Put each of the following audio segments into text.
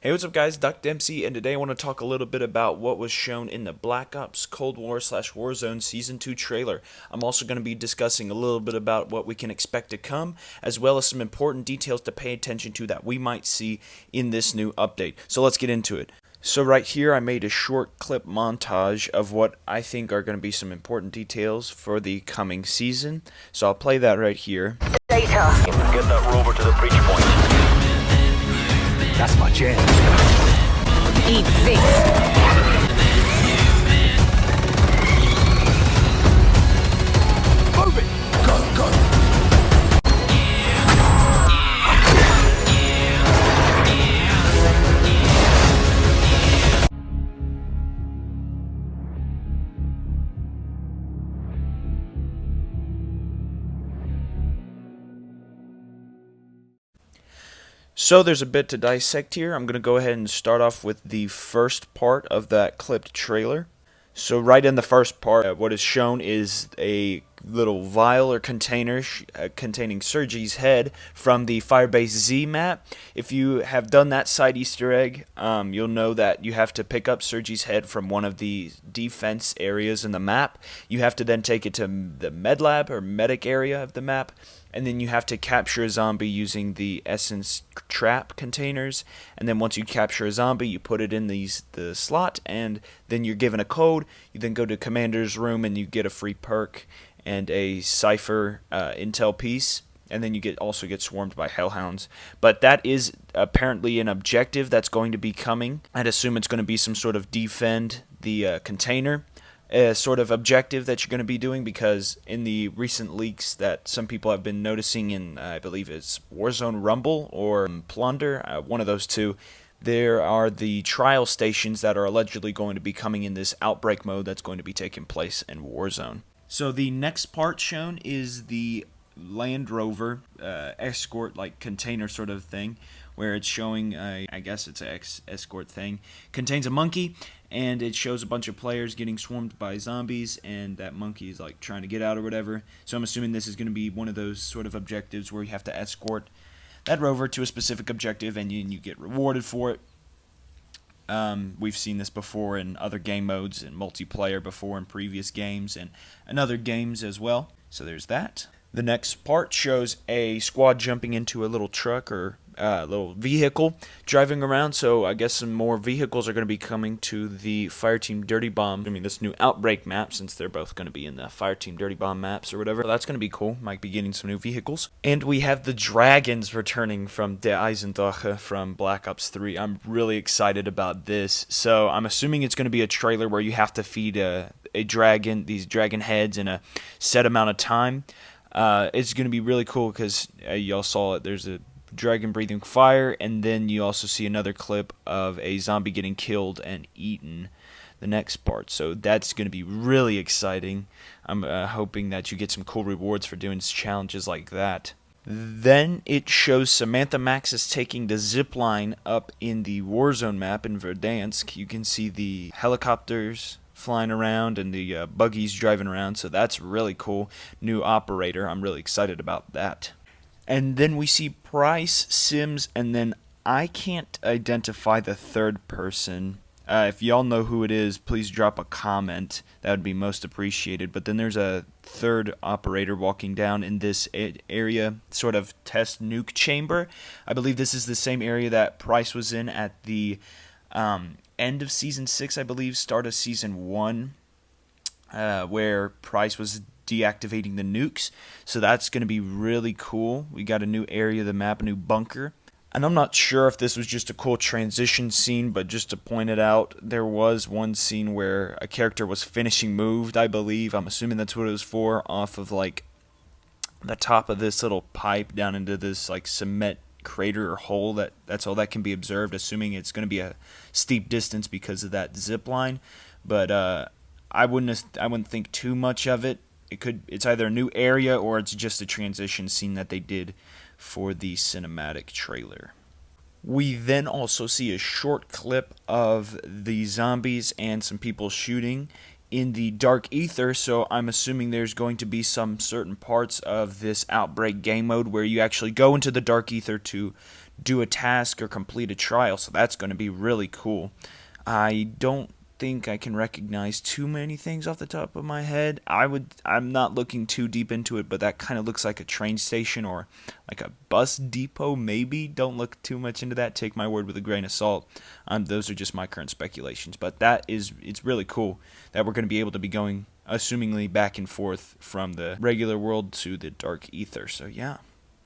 Hey, what's up, guys? Duck Dempsey, and today I want to talk a little bit about what was shown in the Black Ops Cold War / Warzone Season 2 trailer. I'm also going to be discussing a little bit about what we can expect to come, as well as some important details to pay attention to that we might see in this new update. So let's get into it. So right here I made a short clip montage of what I think are going to be some important details for the coming season. So I'll play that right here. Data. Get that rover to the breach point. That's my jam. Eat this. Move it! Go, go! So there's a bit to dissect here. I'm going to go ahead and start off with the first part of that clipped trailer. So right in the first part, what is shown is a little vial or container containing Sergey's head from the Firebase Z map. If you have done that side Easter egg, you'll know that you have to pick up Sergey's head from one of the defense areas in the map. You have to then take it to the med lab or medic area of the map, and then you have to capture a zombie using the essence trap containers. And then once you capture a zombie, you put it in the slot, and then you're given a code. You then go to commander's room and you get a free perk and a cipher intel piece, and then you also get swarmed by hellhounds. But that is apparently an objective that's going to be coming. I'd assume it's going to be some sort of defend the container sort of objective that you're going to be doing, because in the recent leaks that some people have been noticing in, I believe it's Warzone Rumble or Plunder, one of those two, there are the trial stations that are allegedly going to be coming in this outbreak mode that's going to be taking place in Warzone. So the next part shown is the Land Rover escort, like container sort of thing, where it's showing, I guess it's an escort thing, contains a monkey, and it shows a bunch of players getting swarmed by zombies, and that monkey is like trying to get out or whatever. So I'm assuming this is going to be one of those sort of objectives where you have to escort that rover to a specific objective, and you get rewarded for it. We've seen this before in other game modes and multiplayer before in previous games and other games as well. So there's that. The next part shows a squad jumping into a little truck or little vehicle driving around. So I guess some more vehicles are going to be coming to the Fireteam Dirty Bomb. I mean, this new Outbreak map, since they're both going to be in the Fireteam Dirty Bomb maps or whatever. So that's going to be cool. Might be getting some new vehicles. And we have the dragons returning from Der Eisendrache from Black Ops 3. I'm really excited about this. So I'm assuming it's going to be a trailer where you have to feed a dragon, these dragon heads, in a set amount of time. It's going to be really cool because y'all saw it. There's a dragon breathing fire, and then you also see another clip of a zombie getting killed and eaten the next part. So that's going to be really exciting. I'm hoping that you get some cool rewards for doing challenges like that. Then it shows Samantha Max is taking the zip line up in the Warzone map in Verdansk. You can see the helicopters flying around and the buggies driving around, so that's really cool. New operator, I'm really excited about that. And then we see Price, Sims, and then I can't identify the third person. If y'all know who it is, please drop a comment. That would be most appreciated. But then there's a third operator walking down in this area, sort of test nuke chamber. I believe this is the same area that Price was in at the end of Season 6, I believe, start of Season 1, where Price was deactivating the nukes. So that's going to be really cool. We got a new area of the map, a new bunker. And I'm not sure if this was just a cool transition scene, but just to point it out, there was one scene where a character was finishing moved, I believe. I'm assuming that's what it was for, off of like the top of this little pipe down into this like cement crater or hole. That's all that can be observed, assuming it's going to be a steep distance because of that zip line. But I wouldn't think too much of it. It's either a new area or it's just a transition scene that they did for the cinematic trailer. We then also see a short clip of the zombies and some people shooting in the dark ether, so I'm assuming there's going to be some certain parts of this Outbreak game mode where you actually go into the dark ether to do a task or complete a trial, so that's going to be really cool. I don't think I can recognize too many things off the top of my head. I'm not looking too deep into it, but that kind of looks like a train station or like a bus depot maybe. Don't look too much into that. Take my word with a grain of salt. Those are just my current speculations, but it's really cool that we're going to be able to be going assumingly back and forth from the regular world to the dark ether. So yeah.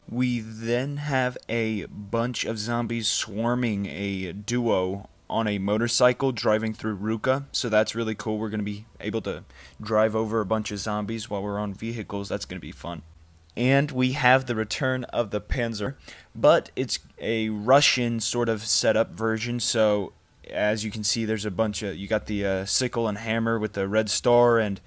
We then have a bunch of zombies swarming a duo on a motorcycle driving through Ruka, so that's really cool. We're going to be able to drive over a bunch of zombies while we're on vehicles. That's going to be fun. And we have the return of the Panzer, but it's a Russian sort of setup version, so as you can see, there's a bunch of, you got the sickle and hammer with the red star, and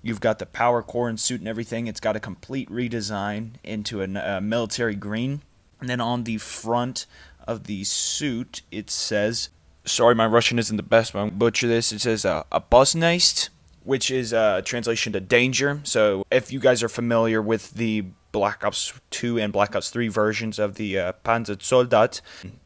you've got the power core and suit and everything. It's got a complete redesign into a military green. And then on the front of the suit, it says, sorry, my Russian isn't the best, but I'm going to butcher this. It says Opasnost, which is a translation to danger. So if you guys are familiar with the Black Ops 2 and Black Ops 3 versions of the Panzersoldat,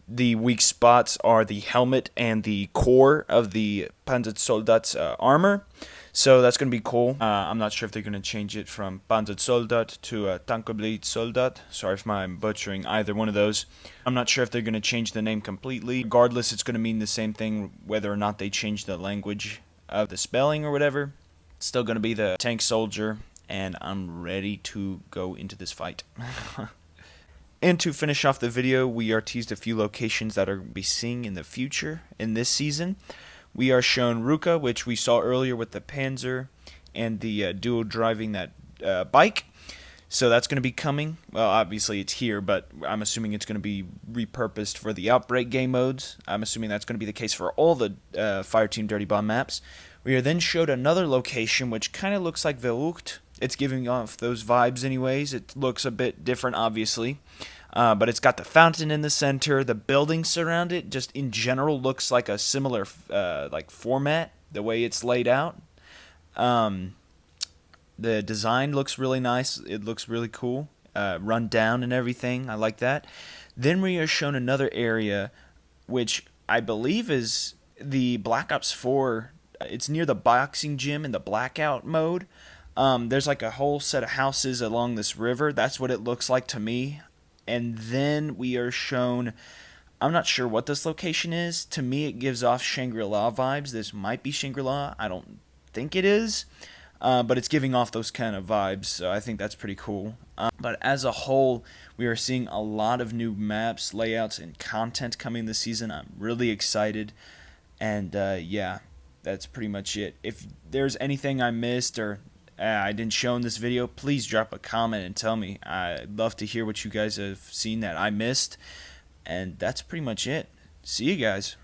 the weak spots are the helmet and the core of the Panzersoldat's armor. So that's going to be cool. I'm not sure if they're going to change it from Panzersoldat to Tankoblitsoldat. Sorry if I'm butchering either one of those. I'm not sure if they're going to change the name completely. Regardless, it's going to mean the same thing whether or not they change the language of the spelling or whatever. It's still going to be the tank soldier, and I'm ready to go into this fight. And to finish off the video, we are teased a few locations that are going to be seeing in the future in this season. We are shown Ruka, which we saw earlier with the Panzer and the duo driving that bike. So that's going to be coming. Well, obviously it's here, but I'm assuming it's going to be repurposed for the Outbreak game modes. I'm assuming that's going to be the case for all the Fireteam Dirty Bomb maps. We are then showed another location which kind of looks like Verrucht. It's giving off those vibes anyways. It looks a bit different, obviously. But it's got the fountain in the center. The buildings around it just in general looks like a similar like format, the way it's laid out. The design looks really nice. It looks really cool. Run down and everything. I like that. Then we are shown another area, which I believe is the Black Ops 4. It's near the boxing gym in the blackout mode. There's like a whole set of houses along this river. That's what it looks like to me. And then we are shown, I'm not sure what this location is. To me, it gives off Shangri-La vibes. This might be Shangri-La. I don't think it is. But it's giving off those kind of vibes, so I think that's pretty cool. But as a whole, we are seeing a lot of new maps, layouts, and content coming this season. I'm really excited. And yeah, that's pretty much it. If there's anything I missed or I didn't show in this video, please drop a comment and tell me. I'd love to hear what you guys have seen that I missed. And that's pretty much it. See you guys.